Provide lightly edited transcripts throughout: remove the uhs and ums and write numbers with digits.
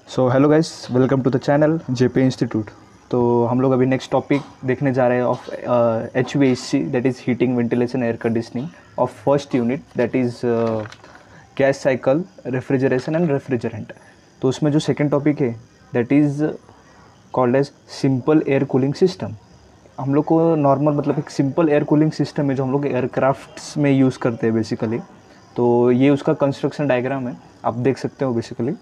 So hello guys, welcome to the channel JP institute. तो हम लोग अभी नेक्स्ट टॉपिक देखने जा रहे हैं of HVAC, that is heating ventilation air conditioning of first unit, that is gas cycle refrigeration and refrigerant. तो उसमें जो सेकंड टॉपिक है that is called as simple air cooling system. हम लोग को नॉर्मल मतलब एक सिंपल एयर कूलिंग सिस्टम है जो हम लोग एयरक्राफ्ट्स में यूज़ करते हैं बेसिकली। तो ये उसका कंस्ट्रक्शन डायग्राम है, आप देख सकते हो बेसिकली।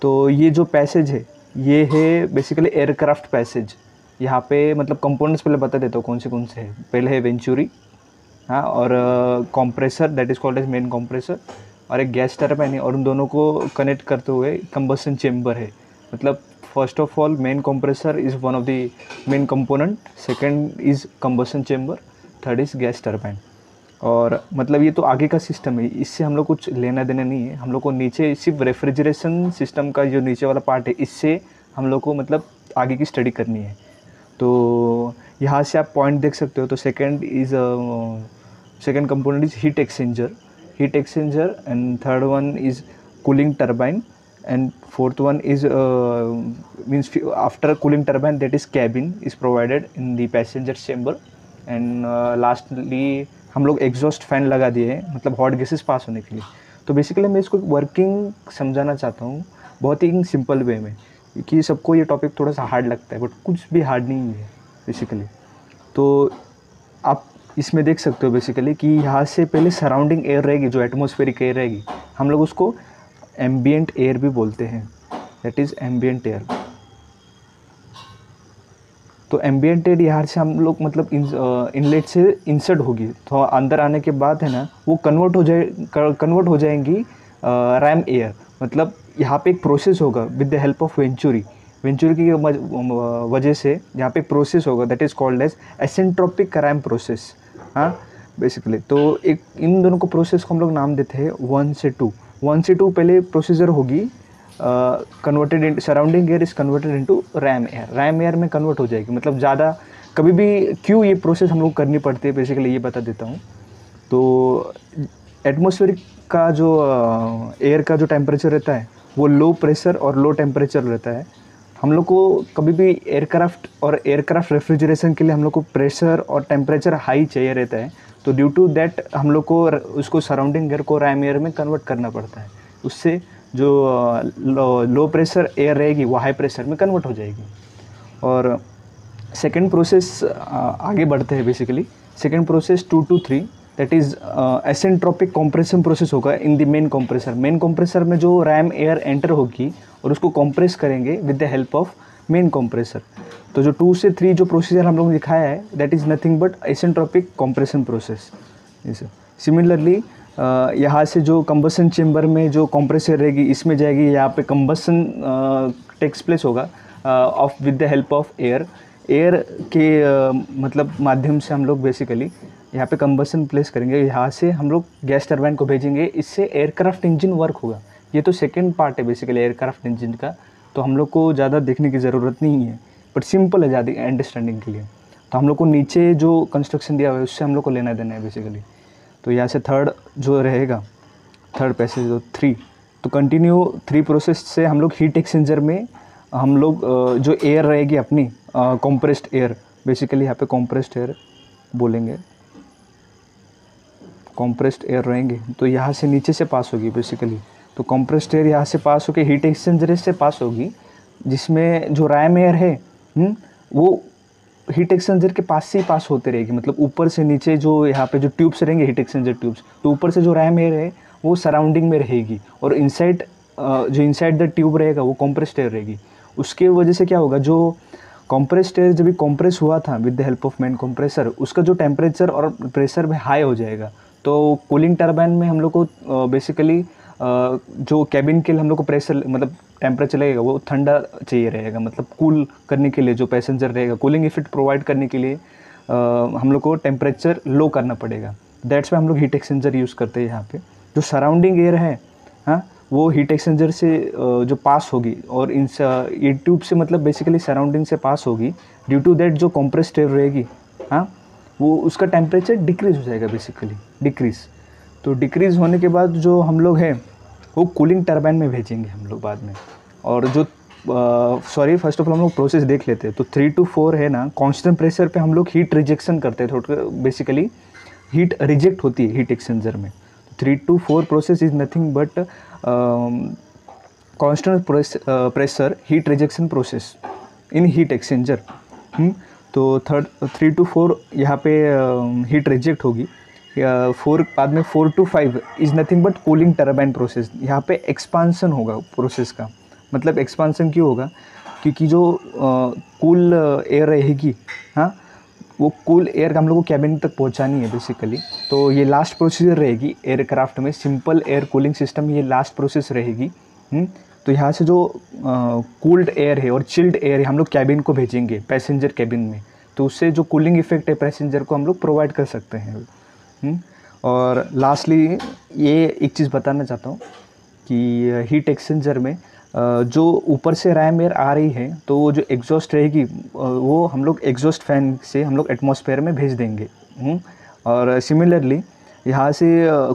तो ये जो पैसेज है ये है बेसिकली एयरक्राफ्ट पैसेज। यहाँ पे मतलब कंपोनेंट्स पहले बता देता हूँ कौन से हैं। पहले है वेंचुरी, हाँ, और compressor that is called as main compressor, और एक गैस टरबाइन है, और उन दोनों को कनेक्ट करते हुए कंबसन चेम्बर है। मतलब first of all main compressor is one of the main component, second is combustion chamber, third is gas turbine. और मतलब ये तो आगे का सिस्टम है, इससे हम लोग कुछ लेना देना नहीं है। हम लोग को नीचे सिर्फ रेफ्रिजरेशन सिस्टम का जो नीचे वाला पार्ट है, इससे हम लोग को मतलब आगे की स्टडी करनी है। तो यहाँ से आप पॉइंट देख सकते हो। तो second component is heat exchanger and third one is cooling turbine and fourth one is means after cooling turbine that is cabin is provided in the passenger chamber. And lastly हम लोग exhaust fan लगा दिए हैं, मतलब hot gases पास होने के लिए। तो बेसिकली मैं इसको वर्किंग समझाना चाहता हूँ बहुत ही सिंपल वे में, क्योंकि सबको ये टॉपिक थोड़ा सा हार्ड लगता है, बट कुछ भी हार्ड नहीं है बेसिकली। तो आप इसमें देख सकते हो बेसिकली कि यहाँ से पहले सराउंडिंग एयर रहेगी, जो एटमॉस्फेरिक एयर रहेगी, हम लोग उसको एम्बियंट एयर भी बोलते हैं, दैट इज़ एम्बियंट एयर। तो एम्बियंट एयर यहाँ से हम लोग मतलब इनलेट से इंसर्ट होगी, तो अंदर आने के बाद है ना वो कन्वर्ट हो जाएंगी रैम एयर। मतलब यहाँ पे एक प्रोसेस होगा with the help of venturi की वजह से यहाँ पे प्रोसेस होगा that is called as isentropic ram process. हाँ बेसिकली तो एक इन दोनों को प्रोसेस को हम लोग नाम देते हैं 1 से 2 पहले प्रोसीजर होगी, converted in surrounding air is converted into RAM air में कन्वर्ट हो जाएगी। मतलब ज़्यादा कभी भी क्यों ये प्रोसेस हम लोग करनी पड़ती है बेसिकली ये बता देता हूँ। तो एटमॉस्फेरिक का जो एयर का जो टेम्परेचर रहता है वो लो प्रेशर और लो टेम्परेचर रहता है। हम लोग को कभी भी एयरक्राफ्ट रेफ्रिजरेशन के लिए हम लोग को प्रेशर और टेम्परेचर हाई चाहिए रहता है। तो ड्यू टू दैट हम लोग को उसको सराउंडिंग एयर को रैम एयर में कन्वर्ट करना पड़ता है। उससे जो लो प्रेशर एयर रहेगी वो हाई प्रेशर में कन्वर्ट हो जाएगी। और सेकेंड प्रोसेस आगे बढ़ते हैं basically. Second process 2 to 3 that is isentropic compression process होगा इन द मेन कंप्रेसर में जो रैम एयर एंटर होगी और उसको कंप्रेस करेंगे with the help of main compressor. तो जो 2 से 3 जो प्रोसीजर हम लोग ने दिखाया है that is nothing but isentropic compression process. Similarly यहाँ से जो कंबसन चेम्बर में जो कंप्रेसर रहेगी इसमें जाएगी, यहाँ पे कंबसन टेक्स प्लेस होगा of with the help of air के मतलब माध्यम से हम लोग बेसिकली यहाँ पे कंबसन प्लेस करेंगे। यहाँ से हम लोग गैस टरबाइन को भेजेंगे, इससे एयरक्राफ्ट इंजन वर्क होगा। ये तो सेकेंड पार्ट है बेसिकली एयरक्राफ्ट इंजन का, तो हम लोग को ज़्यादा देखने की ज़रूरत नहीं है, बट सिंपल है ज़्यादा अंडरस्टैंडिंग के लिए। तो हम लोग को नीचे जो कंस्ट्रक्शन दिया हुआ है उससे हम लोग को लेना देना है बेसिकली। तो यहाँ से थर्ड जो रहेगा, थर्ड पैसेज जो 3, तो कंटिन्यू 3 प्रोसेस से हम लोग हीट एक्सचेंजर में हम लोग जो एयर रहेगी अपनी कंप्रेस्ड एयर, बेसिकली यहाँ पे कंप्रेस्ड एयर बोलेंगे, कंप्रेस्ड एयर रहेंगे तो यहाँ से नीचे से पास होगी बेसिकली। तो कंप्रेस्ड एयर यहाँ से पास होकर हीट एक्सचेंजर से पास होगी, जिसमें जो रैम एयर है वो हीट एक्सचेंजर के पास से ही पास होते रहेगी। मतलब ऊपर से नीचे जो यहाँ पे जो ट्यूब्स रहेंगे हीट एक्सचेंजर ट्यूब्स, तो ऊपर से जो रैम एयर है वो सराउंडिंग में रहेगी, और इनसाइड द ट्यूब रहेगा वो कंप्रेस्ड एयर रहेगी। उसके वजह से क्या होगा, जो कंप्रेस्ड एयर जब भी कंप्रेस हुआ था with the help of main compressor, उसका जो टेम्परेचर और प्रेशर भी हाई हो जाएगा। तो कूलिंग टरबाइन में हम लोग को बेसिकली जो कैबिन के लिए हम लोग को प्रेशर मतलब टेम्परेचर लगेगा वो ठंडा चाहिए रहेगा, मतलब कूल करने के लिए जो पैसेंजर रहेगा, कूलिंग इफेक्ट प्रोवाइड करने के लिए हम लोग को टेम्परेचर लो करना पड़ेगा। दैट्स वाई हम लोग हीट एक्सचेंजर यूज़ करते हैं। यहाँ पे जो सराउंडिंग एयर है हाँ वो हीट एक्सचेंजर से जो पास होगी, और ये ट्यूब से मतलब बेसिकली सराउंडिंग से पास होगी। ड्यू टू दैट जो कंप्रेस्ड एयर रहेगी हाँ वो उसका टेम्परेचर डिक्रीज़ हो जाएगा बेसिकली, डिक्रीज़। तो डिक्रीज़ होने के बाद जो हम लोग हैं वो कूलिंग टरबाइन में भेजेंगे हम लोग बाद में। और जो सॉरी फर्स्ट ऑफ ऑल हम लोग प्रोसेस देख लेते हैं। तो 3 to 4 है ना, कांस्टेंट प्रेशर पे हम लोग हीट रिजेक्शन करते हैं, थोड़ा बेसिकली हीट रिजेक्ट होती है हीट एक्सचेंजर में। 3 to 4 process is nothing but constant pressure heat rejection process in heat exchanger. तो 3 to 4 यहाँ पे हीट रिजेक्ट होगी। 4 बाद में 4 to 5 is nothing but cooling turbine process. यहाँ पे एक्सपांसन होगा प्रोसेस का। मतलब एक्सपांसन क्यों होगा? क्योंकि जो कूल एयर रहेगी, हाँ, वो कूल एयर हम लोग को कैबिन तक पहुंचानी है बेसिकली। तो ये लास्ट प्रोसीजर रहेगी एयरक्राफ्ट में, सिंपल एयर कूलिंग सिस्टम ये लास्ट प्रोसेस रहेगी। तो यहाँ से जो कूल्ड एयर है और चिल्ड एयर है हम लोग कैबिन को भेजेंगे, पैसेंजर कैबिन में। तो उससे जो कूलिंग इफेक्ट है पैसेंजर को हम लोग प्रोवाइड कर सकते हैं। और लास्टली ये एक चीज़ बताना चाहता हूँ कि हीट एक्सचेंजर में जो ऊपर से रैम एयर आ रही है, तो वो जो एग्जॉस्ट रहेगी वो हम लोग एग्जॉस्ट फैन से हम लोग एटमॉस्फेयर में भेज देंगे। और सिमिलरली यहाँ से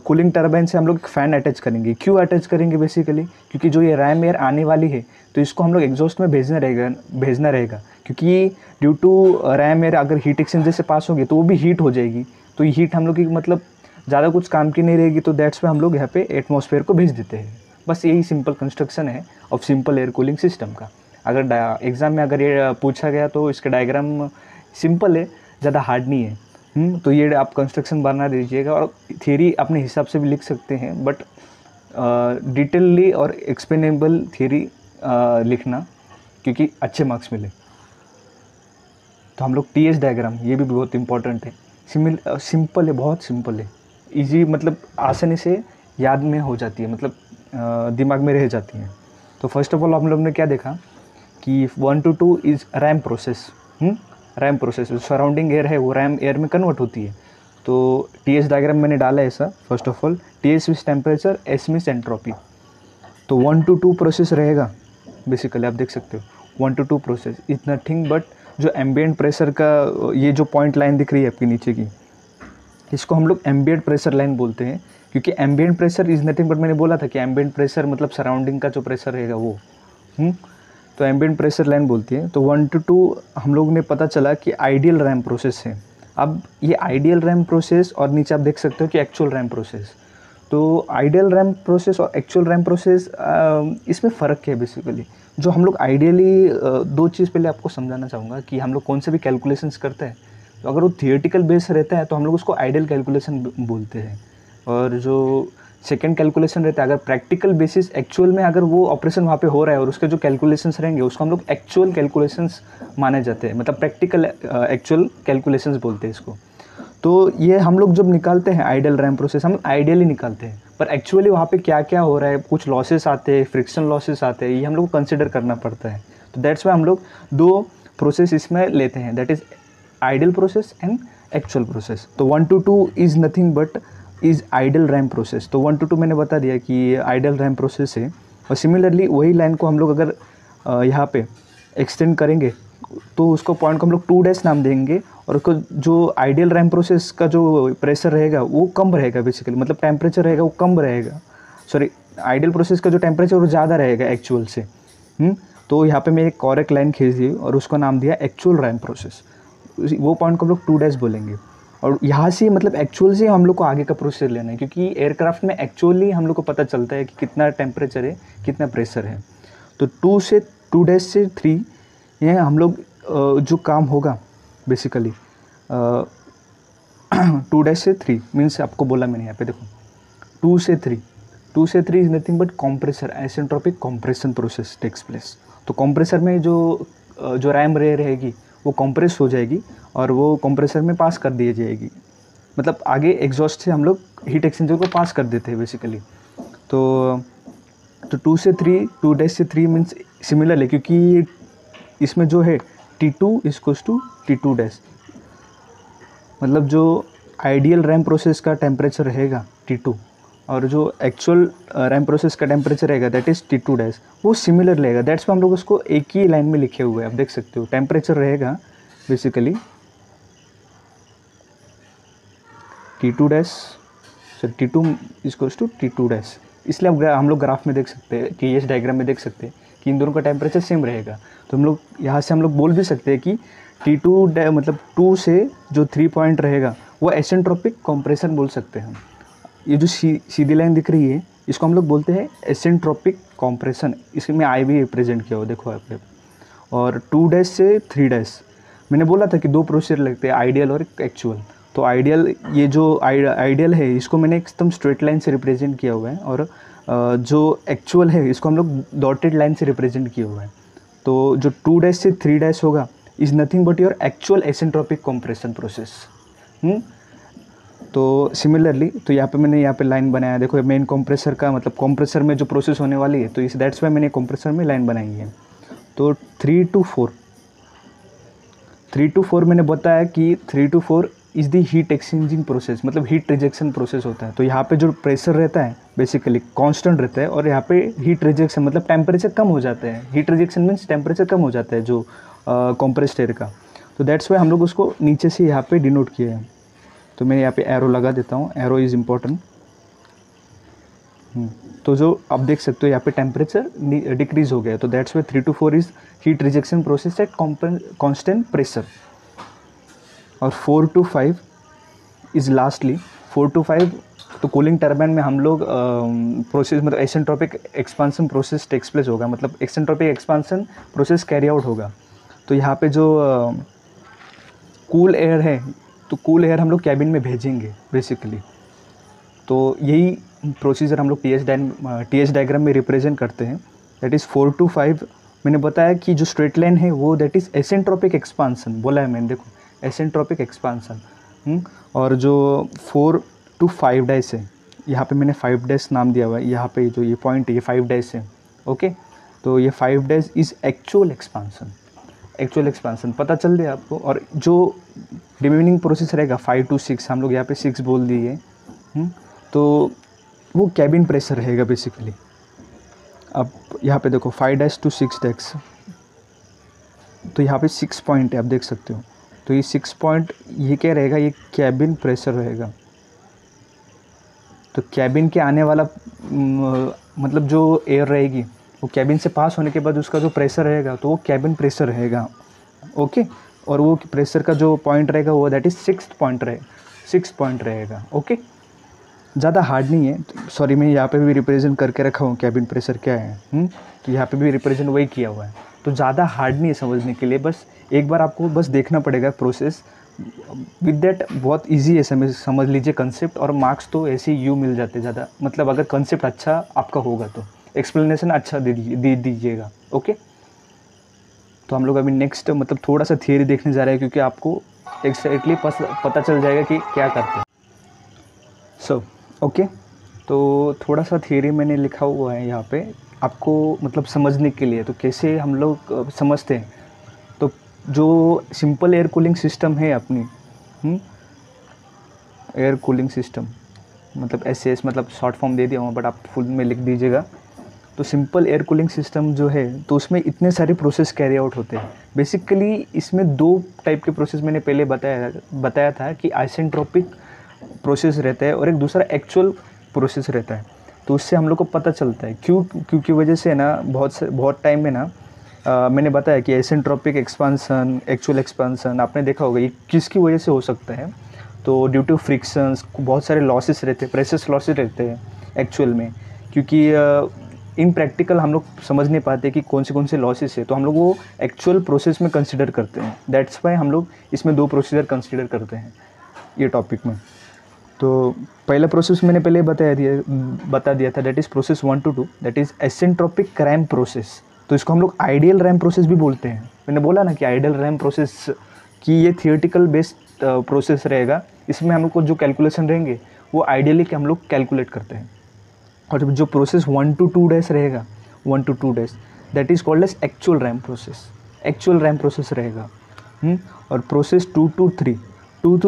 कूलिंग टरबाइन से हम लोग फ़ैन अटैच करेंगे। क्यों अटैच करेंगे? बेसिकली क्योंकि जो ये रैम एयर आने वाली है तो इसको हम लोग एग्जॉस्ट में भेजना रहेगा। क्योंकि ड्यू टू रैम एयर अगर हीट एक्सचेंजर से पास होगी तो वो भी हीट हो जाएगी। तो ये हीट हम लोग की मतलब ज़्यादा कुछ काम की नहीं रहेगी, तो दैट्स पे हम लोग यहाँ पे एटमॉस्फेयर को भेज देते हैं। बस यही सिंपल कंस्ट्रक्शन है of simple air cooling system का। अगर एग्ज़ाम में अगर ये पूछा गया तो इसका डायग्राम सिंपल है, ज़्यादा हार्ड नहीं है। तो ये आप कंस्ट्रक्शन बना दीजिएगा और थियरी अपने हिसाब से भी लिख सकते हैं, बट डिटेलली और एक्सप्लेनेबल थियरी लिखना, क्योंकि अच्छे मार्क्स मिले। तो हम लोग TS डायग्राम ये भी बहुत इंपॉर्टेंट है। सिंपल है, बहुत सिंपल है, इजी, मतलब आसानी से याद में हो जाती है, मतलब दिमाग में रह जाती है। तो फर्स्ट ऑफ ऑल हम लोग ने क्या देखा कि 1 to 2 is RAM process. RAM process surrounding air है वो रैम एयर में कन्वर्ट होती है। तो TS डायग्राम मैंने डाला है ऐसा। First of all TS means temperature, S means entropy. तो 1 to 2 प्रोसेस रहेगा बेसिकली, आप देख सकते हो 1 to 2 process is nothing but जो एम्बिएंट प्रेशर का ये जो पॉइंट लाइन दिख रही है आपकी नीचे की, इसको हम लोग एम्बिएंट प्रेशर लाइन बोलते हैं। क्योंकि ambient pressure is nothing but मैंने बोला था कि एम्बिएंट प्रेशर मतलब सराउंडिंग का जो प्रेशर रहेगा वो। तो एम्बिएंट प्रेशर लाइन बोलती है। तो 1 to 2 हम लोग ने पता चला कि आइडियल रैम प्रोसेस है। अब ये आइडियल रैम प्रोसेस और नीचे आप देख सकते हो कि एक्चुअल रैम प्रोसेस। तो आइडियल रैम प्रोसेस और एक्चुअल रैम प्रोसेस इसमें फ़र्क है बेसिकली। जो हम लोग आइडियली दो चीज़ पहले आपको समझाना चाहूँगा कि हम लोग कौन से भी कैलकुलेशंस करते हैं, तो अगर वो थियोरेटिकल बेस रहता है तो हम लोग उसको आइडियल कैलकुलेशन बोलते हैं। और जो सेकेंड कैलकुलेशन रहता है, अगर प्रैक्टिकल बेसिस एक्चुअल में अगर वो ऑपरेशन वहाँ पे हो रहा है और उसके जो कैलकुलेशंस रहेंगे उसको हम लोग एक्चुअल कैलकुलेशंस माने जाते हैं, मतलब प्रैक्टिकल एक्चुअल कैलकुलेशंस बोलते हैं इसको। तो ये हम लोग जब निकालते हैं आइडियल रैम प्रोसेस, हम आइडियली निकालते हैं, पर एक्चुअली वहाँ पे क्या क्या हो रहा है, कुछ लॉसेस आते हैं, फ्रिक्शन लॉसेस आते हैं, ये हम लोग को कंसिडर करना पड़ता है। तो दैट्स वाई हम लोग दो प्रोसेस इसमें लेते हैं, that is ideal process and actual process. तो 1 to 2 is nothing but is ideal RAM process. तो 1 to 2 मैंने बता दिया कि आइडियल रैम प्रोसेस है। और सिमिलरली वही लाइन को हम लोग अगर यहाँ पे एक्सटेंड करेंगे तो उसको पॉइंट को हम लोग 2' नाम देंगे, और उसको जो आइडियल रैम प्रोसेस का जो प्रेशर रहेगा वो कम रहेगा बेसिकली, मतलब टेम्परेचर रहेगा वो कम रहेगा। सॉरी, आइडियल प्रोसेस का जो टेम्परेचर वो ज़्यादा रहेगा एक्चुअल से। तो यहाँ पे मैं एक कॉरेक्ट लाइन खींच दी और उसको नाम दिया एक्चुअल रैम प्रोसेस। वो पॉइंट को हम लोग 2' बोलेंगे। और यहाँ से मतलब एक्चुअल से हम लोग को आगे का प्रोसेस लेना है, क्योंकि एयरक्राफ्ट में एक्चुअली हम लोग को पता चलता है कि कितना टेम्परेचर है, कितना प्रेशर है। तो 2 से 3 ये हम लोग जो काम होगा बेसिकली 2' से 3 मीन्स आपको बोला मैंने यहाँ पे देखो 2 से 3 is nothing but compressor, isentropic compression process takes place. तो कॉम्प्रेसर में जो रैम रहेगी वो कॉम्प्रेस हो जाएगी और वो कंप्रेसर में पास कर दी जाएगी, मतलब आगे एग्जॉस्ट से हम लोग हीट एक्सचेंजर को पास कर देते हैं बेसिकली। तो 2 से 3, 2' से 3 मीन्स सिमिलर है, क्योंकि इसमें जो है T2 इक्वल्स टू T2', मतलब जो आइडियल रैम प्रोसेस का टेम्परेचर रहेगा T2 और जो एक्चुअल रैम प्रोसेस का टेम्परेचर रहेगा दैट इज़ T2', वो सिमिलर रहेगा। दैट्स में हम लोग उसको एक ही लाइन में लिखे हुए हैं, आप देख सकते हो। टेम्परेचर रहेगा basically T2', sir T2 equals to T2', इसलिए हम लोग ग्राफ में देख सकते हैं, TS डायग्राम में देख सकते हैं कि इन दोनों का टेम्परेचर सेम रहेगा। तो हम लोग यहाँ से हम लोग बोल भी सकते हैं कि T2 मतलब 2 से जो 3 पॉइंट रहेगा वो एसेंट्रोपिक कंप्रेशन बोल सकते हैं हम। ये जो सीधी लाइन दिख रही है इसको हम लोग बोलते हैं एसेंट्रोपिक कंप्रेशन। इसमें आई भी रिप्रेजेंट किया हो, देखो आप। और 2 से 3 मैंने बोला था कि 2 प्रोसीजर लगते हैं, आइडियल और एक्चुअल। तो आइडियल, ये जो आइडियल है इसको मैंने एकदम स्ट्रेट लाइन से रिप्रेजेंट किया हुआ है, और जो एक्चुअल है इसको हम लोग डॉटेड लाइन से रिप्रेजेंट किया हुआ है। तो जो 2 से 3 होगा is nothing but your actual isentropic compression process. तो सिमिलरली, तो यहाँ पे मैंने यहाँ पे लाइन बनाया, देखो मेन कंप्रेसर का मतलब कंप्रेसर में जो प्रोसेस होने वाली है, तो इस दैट्स वाई मैंने कंप्रेसर में लाइन बनाई है। तो 3 to 4 मैंने बताया कि 3 to 4 is the heat exchanging process, मतलब हीट रिजेक्शन प्रोसेस होता है। तो यहाँ पे जो प्रेशर रहता है बेसिकली कांस्टेंट रहता है, और यहाँ पे हीट रिजेक्शन मतलब टेम्परेचर कम हो जाता है। हीट रिजेक्शन मीन्स टेम्परेचर कम हो जाता है जो कंप्रेस्ड एयर का। तो दैट्स वाई हम लोग उसको नीचे से यहाँ पे डिनोट किए हैं। तो मैं यहाँ पे एरो लगा देता हूँ, एरो इज़ इम्पॉर्टेंट। तो जो आप देख सकते हो यहाँ पे टेम्परेचर डिक्रीज हो गया, तो that's why 3 to 4 is heat rejection process at constant pressure. और 4 to 5 इज़ लास्टली 4 to 5 तो कूलिंग टर्बाइन में हम लोग प्रोसेस मतलब एसेंट्रोपिक एक्सपांसन प्रोसेस टेक्स प्लेस होगा, मतलब एसेंट्रोपिक एक्सपांसन प्रोसेस कैरी आउट होगा। तो यहाँ पे जो कूल एयर है, तो कूल एयर हम लोग कैबिन में भेजेंगे बेसिकली। तो यही प्रोसीजर हम लोग TS डायग्राम में रिप्रेजेंट करते हैं। दैट इज़ 4 to 5 मैंने बताया कि जो स्ट्रेट लाइन है वो दैट इज़ एसेंट्रोपिक एक्सपांसन बोला है मैंने, देखो एसेंट्रोपिक एक्सपांसन। और जो 4 to 5 है, यहाँ पे मैंने 5 नाम दिया हुआ है, यहाँ पे जो ये पॉइंट है ये 5 है, ओके। तो ये 5 इज़ एक्चुअल एक्सपांसन पता चल गया आपको। और जो रिमेनिंग प्रोसेस रहेगा 5 to 6, हम लोग यहाँ पे 6 बोल दिए, तो वो कैबिन प्रेशर रहेगा बेसिकली। अब यहाँ पे देखो 5 to 6, तो यहाँ पे 6 पॉइंट है, आप देख सकते हो। तो ये 6 पॉइंट ये क्या रहेगा, ये कैबिन प्रेशर रहेगा। तो कैबिन के आने वाला मतलब जो एयर रहेगी वो कैबिन से पास होने के बाद उसका जो प्रेशर रहेगा तो वो कैबिन प्रेशर रहेगा, ओके। और वो प्रेशर का जो पॉइंट रहेगा वो दैट इज़ 6 पॉइंट रहेगा, ओके। ज़्यादा हार्ड नहीं है, सॉरी मैं यहाँ पे भी रिप्रेजेंट करके रखा हूँ कैबिन प्रेशर क्या है। तो यहाँ पे भी रिप्रेजेंट वही किया हुआ है। तो ज़्यादा हार्ड नहीं है समझने के लिए, बस एक बार आपको बस देखना पड़ेगा प्रोसेस। विद दैट बहुत इजी है, समझ लीजिए कंसेप्ट, और मार्क्स तो ऐसे ही मिल जाते ज़्यादा, मतलब अगर कंसेप्ट अच्छा आपका होगा तो एक्सप्लेनेशन अच्छा दे दीजिएगा, ओके। तो हम लोग अभी नेक्स्ट मतलब थोड़ा सा थियरी देखने जा रहे हैं, क्योंकि आपको एक्जैक्टली पता चल जाएगा कि क्या करते हैं। सो ओके, तो थोड़ा सा थियरी मैंने लिखा हुआ है यहाँ पे आपको मतलब समझने के लिए। तो कैसे हम लोग समझते हैं, तो जो सिंपल एयर कूलिंग सिस्टम है अपनी, एयर कूलिंग सिस्टम मतलब SS मतलब शॉर्ट फॉर्म दे दिया हूँ, बट आप फुल में लिख दीजिएगा। तो सिंपल एयर कूलिंग सिस्टम जो है, तो उसमें इतने सारे प्रोसेस कैरी आउट होते हैं। बेसिकली इसमें 2 टाइप के प्रोसेस मैंने पहले बताया था कि आइसेंट्रोपिक प्रोसेस रहता है और एक दूसरा एक्चुअल प्रोसेस रहता है। तो उससे हम लोग को पता चलता है क्योंकि वजह से ना बहुत टाइम में ना मैंने बताया कि एसेंट्रोपिक एक्सपांसन, एक्चुअल एक्सपांसन आपने देखा होगा ये किसकी वजह से हो सकता है। तो ड्यू टू फ्रिक्शंस बहुत सारे लॉसेस रहते हैं, प्रेशर लॉसेस रहते हैं एक्चुअल में, क्योंकि इन प्रैक्टिकल हम लोग समझ नहीं पाते कि कौन से लॉसेस है। तो हम लोग वो एक्चुअल प्रोसेस में कंसिडर करते हैं। दैट्स वाई हम लोग इसमें 2 प्रोसीजर कंसिडर करते हैं ये टॉपिक में। तो पहला प्रोसेस मैंने पहले बता दिया था, that is process 1 to 2, that is isentropic ram process. तो इसको हम लोग आइडियल रैम प्रोसेस भी बोलते हैं। मैंने बोला ना कि आइडियल रैम प्रोसेस की ये थियोरेटिकल बेस्ड प्रोसेस रहेगा। इसमें हम लोग को जो कैलकुलेशन रहेंगे वो आइडियली हम लोग कैलकुलेट करते हैं। और जो प्रोसेस 1 to 2 रहेगा, 1 to 2 that is called as actual ram process रहेगा। और process 2 to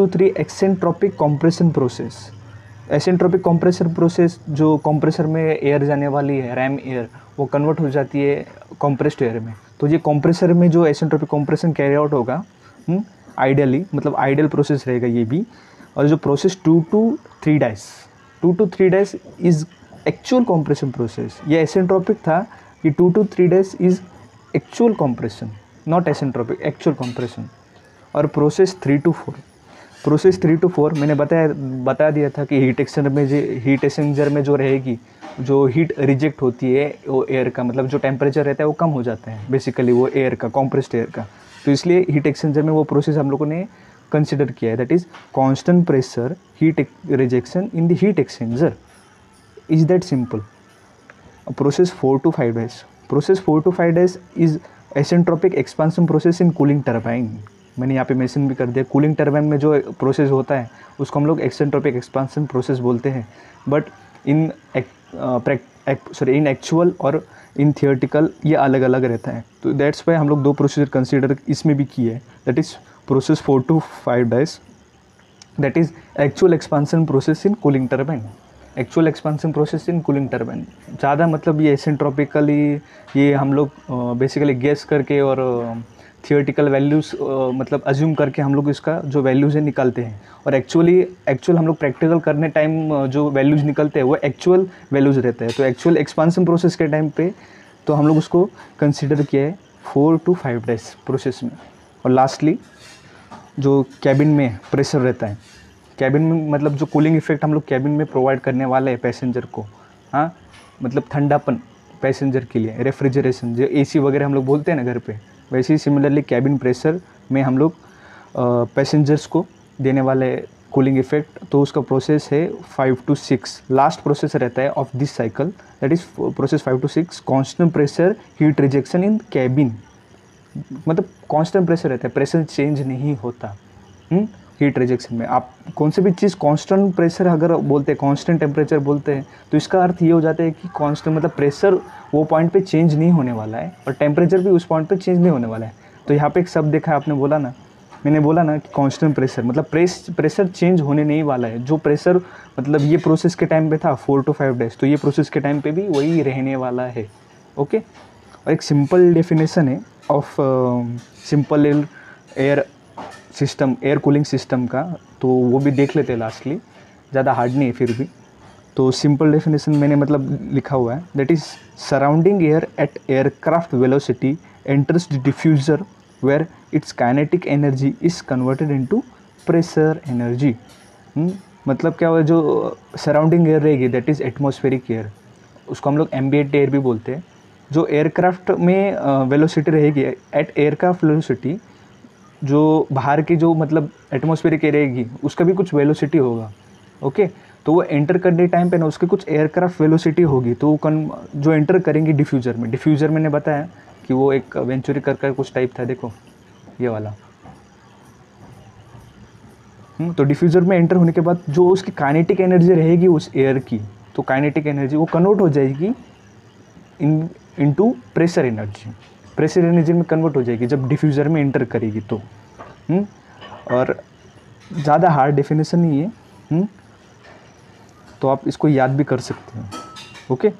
3 isentropic compression process. Isentropic compression process, जो कंप्रेसर में एयर जाने वाली है, रैम एयर, वो कन्वर्ट हो जाती है कंप्रेस्ड एयर में। तो ये कंप्रेसर में जो एसेंट्रोपिक कंप्रेशन कैरी आउट होगा आइडियली, मतलब आइडियल प्रोसेस रहेगा ये भी। और जो process 2 to 3 is actual compression process. ये एसेंट्रोपिक था कि 2 to 3 days is actual compression, not isentropic, actual compression. और प्रोसेस 3 to 4, प्रोसेस 3 to 4 मैंने बता दिया था कि हीट एक्सचेंजर में जो रहेगी, जो हीट रिजेक्ट होती है वो एयर का, मतलब जो टेम्परेचर रहता है वो कम हो जाता है बेसिकली, वो एयर का, कॉम्प्रेस्ड एयर का। तो इसलिए हीट एक्सचेंजर में वो प्रोसेस हम लोगों ने कंसिडर किया है, that is constant pressure heat rejection in the heat exchanger. Is that simple? Process 4 to 5 days, process 4 to 5 days is isentropic expansion process in cooling turbine. मैंने यहाँ पे मेंशन भी कर दिया, कूलिंग टरबाइन में जो प्रोसेस होता है उसको हम लोग एक्सेंट्रोपिक एक्सपांशन प्रोसेस बोलते हैं। बट इन एक्चुअल और इन थियोरेटिकल ये अलग अलग रहता है। तो दैट्स वाई हम लोग 2 प्रोसीजर कंसीडर इसमें भी किए हैं, that is process 4 to 5 days, that is actual expansion process in cooling turbine. Actual expansion process in cooling turbine ज़्यादा, मतलब ये एसेंट्रोपिकली ये हम लोग बेसिकली गेस करके और थियोरेटिकल वैल्यूज़ मतलब अज्यूम करके हम लोग इसका जो वैल्यूज़ है निकालते हैं। और एक्चुअल हम लोग प्रैक्टिकल करने टाइम जो वैल्यूज़ निकलते हैं वो एक्चुअल वैल्यूज़ रहते हैं। तो एक्चुअल एक्सपांशन प्रोसेस के टाइम पे तो हम लोग उसको कंसिडर किया है 4 to 5 days प्रोसेस में। और लास्टली जो कैबिन में प्रेशर रहता है, कैबिन में मतलब जो कूलिंग इफेक्ट हम लोग कैबिन में प्रोवाइड करने वाले हैं पैसेंजर को, हाँ, मतलब ठंडापन पैसेंजर के लिए, रेफ्रिजरेशन, जो एसी वगैरह हम लोग बोलते हैं ना घर पे, वैसे ही सिमिलरली कैबिन प्रेशर में हम लोग पैसेंजर्स को देने वाले कूलिंग इफेक्ट। तो उसका प्रोसेस है 5 to 6, लास्ट प्रोसेस रहता है of this cycle, that is process 5 to 6 constant pressure heat rejection in cabin. मतलब कांस्टेंट प्रेशर रहता है, प्रेशर चेंज नहीं होता हीट रिजेक्शन में। आप कौन सी भी चीज़ कांस्टेंट प्रेशर अगर बोलते हैं, कांस्टेंट टेम्परेचर बोलते हैं, तो इसका अर्थ ये हो जाता है कि कांस्टेंट मतलब प्रेशर वो पॉइंट पे चेंज नहीं होने वाला है और टेम्परेचर भी उस पॉइंट पे चेंज नहीं होने वाला है। तो यहाँ पे एक शब्द देखा आपने बोला ना, मैंने बोला ना कि कांस्टेंट प्रेशर मतलब प्रेशर चेंज होने नहीं वाला है। जो प्रेशर मतलब ये प्रोसेस के टाइम पे था 4 to 5 days, तो ये प्रोसेस के टाइम पे भी वही रहने वाला है। ओके। और एक सिंपल डेफिनेशन है of simple air system, air cooling system का, तो वो भी देख लेते हैं लास्टली, ज़्यादा हार्ड नहीं है फिर भी। तो सिंपल डेफिनेशन मैंने मतलब लिखा हुआ है, that is surrounding air at aircraft velocity enters the diffuser where its kinetic energy is converted into pressure energy. मतलब क्या हुआ, जो सराउंडिंग एयर रहेगी दैट इज़ एटमॉस्फेरिक एयर, उसको हम लोग एम्बिएंट एयर भी बोलते हैं। जो एयरक्राफ्ट में वेलोसिटी रहेगी एट एयरक्राफ्ट वेलोसिटी, जो बाहर की जो मतलब एटमॉस्फेरिक एयर रहेगी उसका भी कुछ वेलोसिटी होगा। ओके। तो वो एंटर करने टाइम पे ना उसकी कुछ एयरक्राफ्ट वेलोसिटी होगी, तो वो जो एंटर करेंगे डिफ्यूज़र में, डिफ्यूज़र मैंने बताया कि वो एक वेंचुरी कर कुछ टाइप था, देखो ये वाला। तो डिफ्यूज़र में एंटर होने के बाद जो उसकी काइनेटिक एनर्जी रहेगी उस एयर की, तो काइनेटिक एनर्जी वो कन्वर्ट हो जाएगी into pressure energy, pressure energy में कन्वर्ट हो जाएगी जब डिफ्यूज़र में एंटर करेगी तो। और ज़्यादा हार्ड डेफिनेशन नहीं है, तो आप इसको याद भी कर सकते हैं। ओके।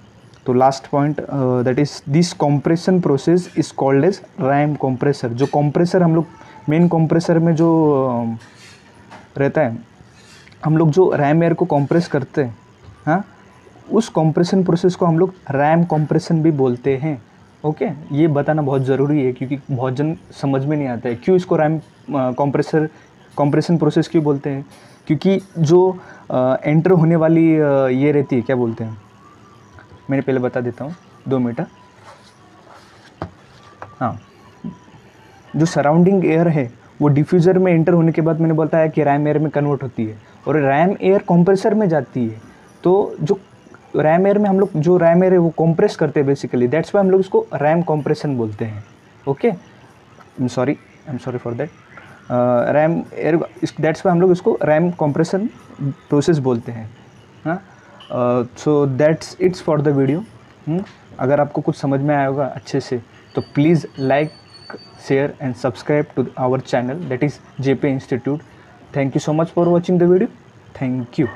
तो last point, that is this compression process is called as ram compressor. जो कॉम्प्रेसर हम लोग मेन कॉम्प्रेसर में जो रहता है, हम लोग जो रैम एयर को कॉम्प्रेस करते हैं, हाँ, उस कॉम्प्रेशन प्रोसेस को हम लोग रैम कॉम्प्रेशन भी बोलते हैं। ओके। ये बताना बहुत ज़रूरी है क्योंकि बहुत जन समझ में नहीं आता है क्यों इसको रैम कॉम्प्रेशन प्रोसेस क्यों बोलते हैं। क्योंकि जो एंटर होने वाली ये रहती है, क्या बोलते हैं, मैंने पहले बता देता हूँ, 2 मिनट। हाँ, जो सराउंडिंग एयर है वो डिफ्यूज़र में एंटर होने के बाद मैंने बताया कि रैम एयर में कन्वर्ट होती है और रैम एयर कंप्रेसर में जाती है। तो जो रैम एयर में हम लोग जो रैम एयर है वो कंप्रेस करते हैं बेसिकली, दैट्स वाई हम लोग इसको रैम कंप्रेशन बोलते हैं। Okay. I am sorry for that. RAM air, that's why हम लोग इसको रैम कंप्रेशन प्रोसेस बोलते हैं। हाँ। So that's it's for the video. अगर आपको कुछ समझ में आया होगा अच्छे से तो please like, share and subscribe to our channel, that is JP institute. Thank you so much for watching the video. Thank you.